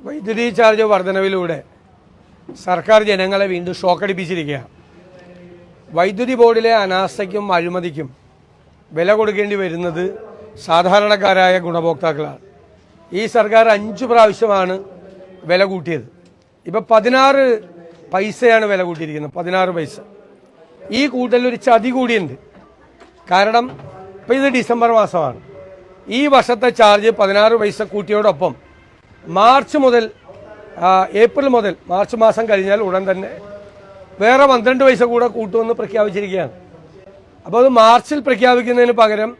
വൈദ്യുതി ചാർജ് വർധനവിലൂടെ സർക്കാർ ജനങ്ങളെ വീണ്ടും ഷോക്കടിപ്പിച്ചിരിക്കുകയാണ്. വൈദ്യുതി ബോർഡിലെ അനാസ്ഥയ്ക്കും അഴിമതിക്കും വില കൊടുക്കേണ്ടി വരുന്നത് സാധാരണക്കാരായ ഗുണഭോക്താക്കളാണ്. ഈ സർക്കാർ 5 പ്രാവശ്യമാണ് വില കൂട്ടിയത്. ഇപ്പം 16 പൈസയാണ് വില കൂട്ടിയിരിക്കുന്നത്, 16 പൈസ. ഈ കൂട്ടലൊരു ചതി കൂടിയുണ്ട്. കാരണം ഇപ്പം ഇത് ഡിസംബർ മാസമാണ്. ഈ വർഷത്തെ ചാർജ് 16 പൈസ കൂട്ടിയോടൊപ്പം ഏപ്രിൽ മുതൽ മാർച്ച് മാസം കഴിഞ്ഞാൽ ഉടൻ തന്നെ വേറെ 12 പൈസ കൂടെ കൂട്ടുമെന്ന് പ്രഖ്യാപിച്ചിരിക്കുകയാണ്. അപ്പോൾ അത് മാർച്ചിൽ പ്രഖ്യാപിക്കുന്നതിന് പകരം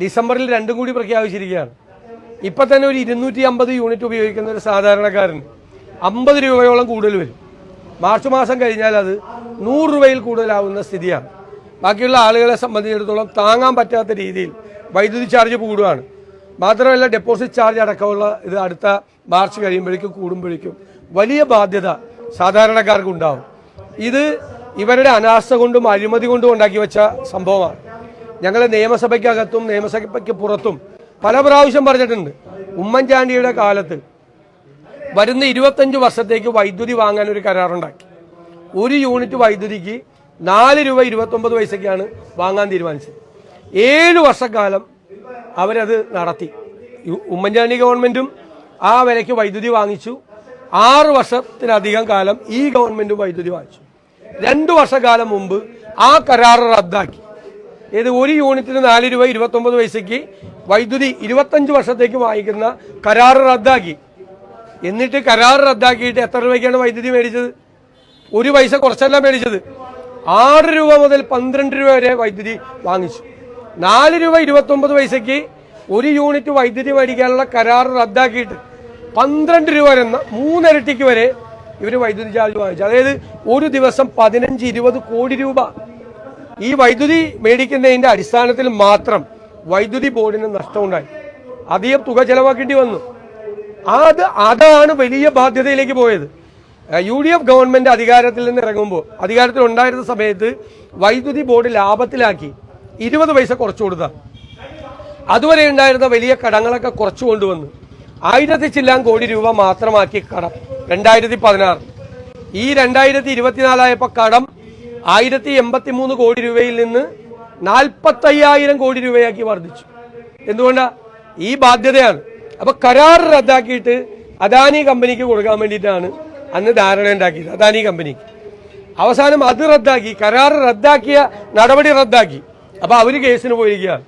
ഡിസംബറിൽ 2 കൂടി പ്രഖ്യാപിച്ചിരിക്കുകയാണ്. ഇപ്പം തന്നെ ഒരു 250 യൂണിറ്റ് ഉപയോഗിക്കുന്ന ഒരു സാധാരണക്കാരന് 50 രൂപയോളം കൂടുതൽ വരും. മാർച്ച് മാസം കഴിഞ്ഞാൽ അത് 100 രൂപയിൽ കൂടുതലാവുന്ന സ്ഥിതിയാണ്. ബാക്കിയുള്ള ആളുകളെ സംബന്ധിച്ചിടത്തോളം താങ്ങാൻ പറ്റാത്ത രീതിയിൽ വൈദ്യുതി ചാർജ് കൂടുകയാണ്. മാത്രമല്ല ഡെപ്പോസിറ്റ് ചാർജ് അടക്കമുള്ള ഇത് അടുത്ത മാർച്ച് കഴിയുമ്പോഴേക്കും കൂടുമ്പോഴേക്കും വലിയ ബാധ്യത സാധാരണക്കാർക്ക് ഉണ്ടാവും. ഇത് ഇവരുടെ അനാസ്ഥ കൊണ്ടും അഴിമതി കൊണ്ടും ഉണ്ടാക്കി വെച്ച സംഭവമാണ്. ഞങ്ങൾ നിയമസഭയ്ക്കകത്തും നിയമസഭയ്ക്ക് പുറത്തും പല പ്രാവശ്യം പറഞ്ഞിട്ടുണ്ട്. ഉമ്മൻചാണ്ടിയുടെ കാലത്ത് വരുന്ന 25 വർഷത്തേക്ക് വൈദ്യുതി വാങ്ങാൻ ഒരു കരാറുണ്ടാക്കി. 1 യൂണിറ്റ് വൈദ്യുതിക്ക് 4 രൂപ 29 പൈസയ്ക്കാണ് വാങ്ങാൻ തീരുമാനിച്ചത്. 7 വർഷക്കാലം അവരത് നടത്തി. ഉമ്മൻചാണ്ടി ഗവൺമെന്റും ആ വിലയ്ക്ക് വൈദ്യുതി വാങ്ങിച്ചു. 6 വർഷത്തിലധികം കാലം ഈ ഗവൺമെന്റും വൈദ്യുതി വാങ്ങിച്ചു. 2 വർഷക്കാലം മുമ്പ് ആ കരാർ റദ്ദാക്കി. ഏത് 1 യൂണിറ്റിന് 4 രൂപ 29 പൈസയ്ക്ക് വൈദ്യുതി 25 വർഷത്തേക്ക് വാങ്ങിക്കുന്ന കരാർ റദ്ദാക്കി. എന്നിട്ട് കരാർ റദ്ദാക്കിയിട്ട് എത്ര രൂപയ്ക്കാണ് വൈദ്യുതി മേടിച്ചത്? 1 പൈസ കുറച്ചല്ല മേടിച്ചത്. 6 രൂപ മുതൽ 12 രൂപ വരെ വൈദ്യുതി വാങ്ങിച്ചു. 4 രൂപ 29 പൈസയ്ക്ക് 1 യൂണിറ്റ് വൈദ്യുതി മേടിക്കാനുള്ള കരാർ റദ്ദാക്കിയിട്ട് 12 രൂപ എന്ന 3 ഇരട്ടിക്ക് വരെ ഇവർ വൈദ്യുതി ചാർജ് വാങ്ങിച്ചു. അതായത് ഒരു ദിവസം 15-20 കോടി രൂപ ഈ വൈദ്യുതി മേടിക്കുന്നതിന്റെ അടിസ്ഥാനത്തിൽ മാത്രം വൈദ്യുതി ബോർഡിന് നഷ്ടമുണ്ടായി. അധികം തുക ചെലവാക്കേണ്ടി വന്നു. അതാണ് വലിയ ബാധ്യതയിലേക്ക് പോയത്. UDF ഗവൺമെന്റ് അധികാരത്തിൽ നിന്ന് ഇറങ്ങുമ്പോൾ, അധികാരത്തിൽ ഉണ്ടായിരുന്ന സമയത്ത് വൈദ്യുതി ബോർഡ് ലാഭത്തിലാക്കി 20 പൈസ കുറച്ചു കൊടുത്ത. അതുവരെ ഉണ്ടായിരുന്ന വലിയ കടങ്ങളൊക്കെ കുറച്ചു കൊണ്ടുവന്നു 1000 ചില്ലാൻ കോടി രൂപ മാത്രമാക്കി കടം 2016. ഈ 2024 ആയപ്പോൾ കടം 1083 കോടി രൂപയിൽ നിന്ന് 45,000 കോടി രൂപയാക്കി വർദ്ധിച്ചു. എന്തുകൊണ്ടാ? ഈ ബാധ്യതയാണ്. അപ്പൊ കരാർ റദ്ദാക്കിയിട്ട് അദാനി കമ്പനിക്ക് കൊടുക്കാൻ വേണ്ടിയിട്ടാണ് അന്ന് ധാരണ ഉണ്ടാക്കിയത്. അദാനി കമ്പനിക്ക് അവസാനം അത് റദ്ദാക്കി, കരാർ റദ്ദാക്കിയ നടപടി റദ്ദാക്കി. അപ്പൊ അവര് കേസിന് പോയിരിക്കുകയാണ്.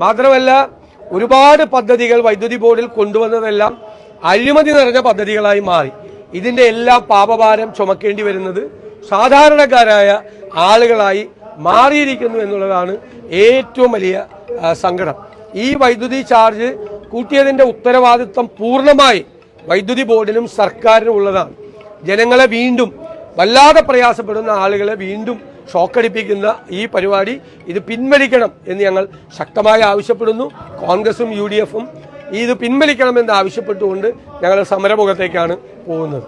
മാത്രമല്ല ഒരുപാട് പദ്ധതികൾ വൈദ്യുതി ബോർഡിൽ കൊണ്ടുവന്നതെല്ലാം അഴിമതി നിറഞ്ഞ പദ്ധതികളായി മാറി. ഇതിന്റെ എല്ലാം പാപഭാരം ചുമക്കേണ്ടി വരുന്നത് സാധാരണക്കാരായ ആളുകളായി മാറിയിരിക്കുന്നു എന്നുള്ളതാണ് ഏറ്റവും വലിയ സങ്കടം. ഈ വൈദ്യുതി ചാർജ് കൂട്ടിയതിന്റെ ഉത്തരവാദിത്വം പൂർണ്ണമായി വൈദ്യുതി ബോർഡിനും സർക്കാരിനും ഉള്ളതാണ്. ജനങ്ങളെ വീണ്ടും വല്ലാതെ പ്രയാസപ്പെടുന്ന ആളുകളെ വീണ്ടും ഷോക്കടിപ്പിക്കുന്ന ഈ പരിപാടി ഇത് പിൻവലിക്കണം എന്ന് ഞങ്ങൾ ശക്തമായി ആവശ്യപ്പെടുന്നു. കോൺഗ്രസും UDFും ഇത് പിൻവലിക്കണമെന്ന് ആവശ്യപ്പെട്ടുകൊണ്ട് ഞങ്ങൾ സമരമുഖത്തേക്കാണ് പോകുന്നത്.